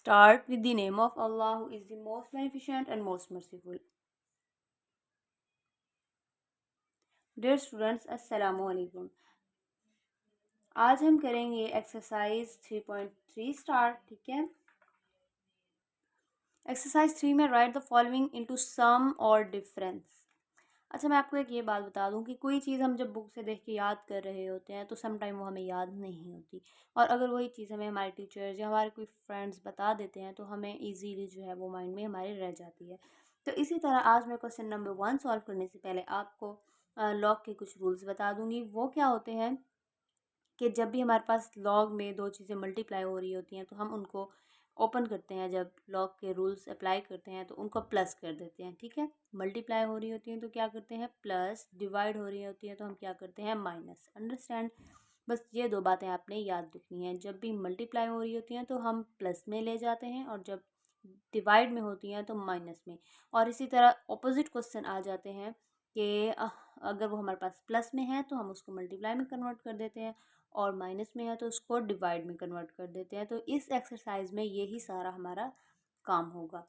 Start with the name of Allah, who is the most beneficent and most merciful. Dear students, Assalamu alaikum. आज हम करेंगे exercise 3.3 start. ठीक है. Exercise 3 में right the following into some और difference. अच्छा, मैं आपको एक ये बात बता दूं कि कोई चीज़ हम जब बुक से देख के याद कर रहे होते हैं तो सम टाइम वो हमें याद नहीं होती, और अगर वही चीज़ हमें हमारे टीचर्स या हमारे कोई फ्रेंड्स बता देते हैं तो हमें इजीली जो है वो माइंड में हमारे रह जाती है. तो इसी तरह आज मैं क्वेश्चन नंबर 1 सॉल्व करने से पहले आपको लॉग के कुछ रूल्स बता दूंगी. वो क्या होते हैं कि जब भी हमारे पास लॉग में दो चीज़ें मल्टीप्लाई हो रही होती हैं तो हम उनको ओपन करते हैं. जब लॉग के रूल्स अप्लाई करते हैं तो उनको प्लस कर देते हैं. ठीक है. मल्टीप्लाई हो रही होती हैं तो क्या करते हैं प्लस, डिवाइड हो रही होती हैं तो हम क्या करते हैं माइनस. अंडरस्टैंड. बस ये दो बातें आपने याद रखनी है. जब भी मल्टीप्लाई हो रही होती हैं तो हम प्लस में ले जाते हैं, और जब डिवाइड में होती हैं तो माइनस में. और इसी तरह ऑपोजिट क्वेश्चन आ जाते हैं कि अगर वो हमारे पास प्लस में है तो हम उसको मल्टीप्लाई में कन्वर्ट कर देते हैं, और माइनस में है तो उसको डिवाइड में कन्वर्ट कर देते हैं. तो इस एक्सरसाइज में यही सारा हमारा काम होगा.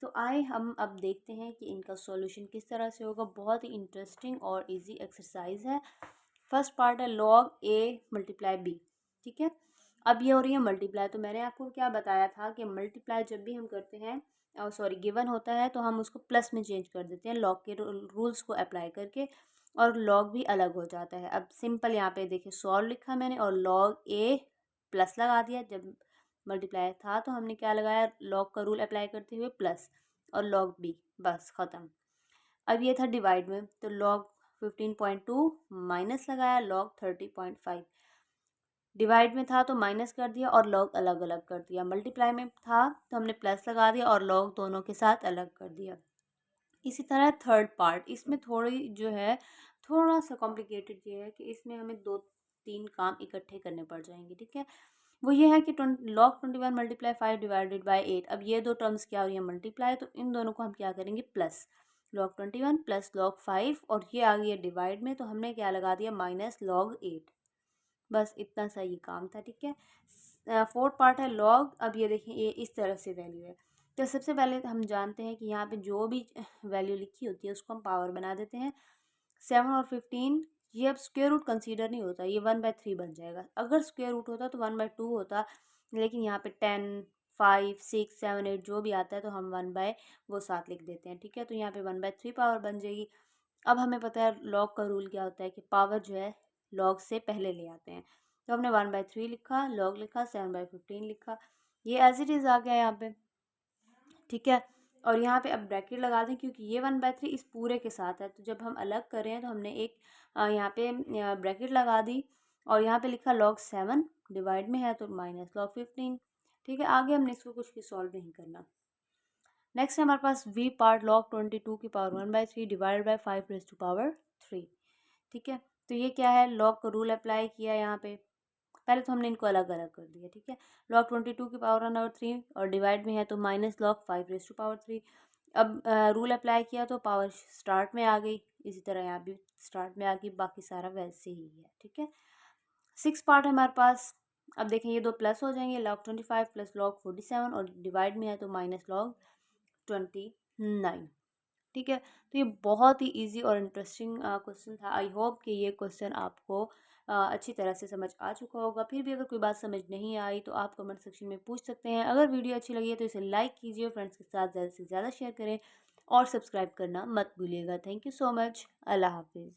तो आए हम अब देखते हैं कि इनका सॉल्यूशन किस तरह से होगा. बहुत ही इंटरेस्टिंग और इजी एक्सरसाइज है. फर्स्ट पार्ट है लॉग ए मल्टीप्लाई बी. ठीक है. अब ये हो रही है मल्टीप्लाई. तो मैंने आपको क्या बताया था कि मल्टीप्लाई जब भी हम करते हैं, सॉरी गिवन होता है तो हम उसको प्लस में चेंज कर देते हैं लॉग के रूल्स को अप्लाई करके, और लॉग भी अलग हो जाता है. अब सिंपल यहाँ पे देखिए सॉल्व लिखा मैंने और लॉग ए प्लस लगा दिया. जब मल्टीप्लाई था तो हमने क्या लगाया, लॉग का रूल अप्लाई करते हुए प्लस, और लॉग बी, बस ख़त्म. अब ये था डिवाइड में, तो लॉग 15.2 माइनस लगाया लॉग 30.5. डिवाइड में था तो माइनस कर दिया और लॉग अलग अलग कर दिया. मल्टीप्लाई में था तो हमने प्लस लगा दिया और लॉग दोनों के साथ अलग कर दिया. इसी तरह थर्ड पार्ट, इसमें थोड़ी जो है थोड़ा सा कॉम्प्लिकेटेड ये है कि इसमें हमें 2-3 काम इकट्ठे करने पड़ जाएंगे. ठीक है. वो ये है कि लॉग 21 मल्टीप्लाई 5 डिवाइडेड बाई 8. अब ये दो टर्म्स क्या हो रही है मल्टीप्लाई, तो इन दोनों को हम क्या करेंगे प्लस. लॉग 21 प्लस लॉग 5, और ये आ गई है डिवाइड में तो हमने क्या लगा दिया माइनस लॉग 8. बस इतना सा ये काम था. ठीक है. फोर्थ पार्ट है लॉग. अब ये देखिए ये इस तरह से वैल्यू है. तो सबसे पहले हम जानते हैं कि यहाँ पे जो भी वैल्यू लिखी होती है उसको हम पावर बना देते हैं. 7 और 15 ये अब स्क्वायर रूट कंसीडर नहीं होता, ये 1/3 बन जाएगा. अगर स्क्वायर रूट होता तो 1/2 होता, लेकिन यहाँ पे 10, 5, 6, 7, 8 जो भी आता है तो हम 1/7 लिख देते हैं. ठीक है. तो यहाँ पे 1/3 पावर बन जाएगी. अब हमें पता है लॉग का रूल क्या होता है कि पावर जो है लॉग से पहले ले आते हैं. तो हमने 1/3 लिखा, लॉग लिखा, 7/15 लिखा. ये एज इट इज़ आ गया यहाँ पे. ठीक है. और यहाँ पे अब ब्रैकेट लगा दें क्योंकि ये 1/3 इस पूरे के साथ है. तो जब हम अलग कर रहे हैं तो हमने एक यहाँ पे ब्रैकेट लगा दी, और यहाँ पे लिखा log 7, डिवाइड में है तो माइनस log 15. ठीक है. आगे हमने इसको कुछ भी सॉल्व नहीं करना. नेक्स्ट है हमारे पास वी पार्ट log 22 की पावर 1/3 divide by 5 raise to power 3. ठीक है. तो ये क्या है, लॉग का रूल अप्लाई किया यहाँ पे. पहले तो हमने इनको अलग अलग कर दिया. ठीक है. log 22 की पावर 1/3 और डिवाइड में है तो minus log 5 raise to power 3. अब रूल अप्लाई किया तो पावर स्टार्ट में आ गई. इसी तरह यहाँ भी स्टार्ट में आ गई. बाकी सारा वैसे ही है. ठीक है. 6 पार्ट है हमारे पास. अब देखें ये दो प्लस हो जाएंगे, log 25 प्लस log 47, और डिवाइड में है तो माइनस log 29. ठीक है. तो ये बहुत ही इजी और इंटरेस्टिंग क्वेश्चन था. आई होप कि ये क्वेश्चन आपको अच्छी तरह से समझ आ चुका होगा. फिर भी अगर कोई बात समझ नहीं आई तो आप कमेंट सेक्शन में पूछ सकते हैं. अगर वीडियो अच्छी लगी है तो इसे लाइक कीजिए, फ्रेंड्स के साथ ज़्यादा से ज़्यादा शेयर करें, और सब्सक्राइब करना मत भूलिएगा. Thank you so much. अल्लाह हाफिज़.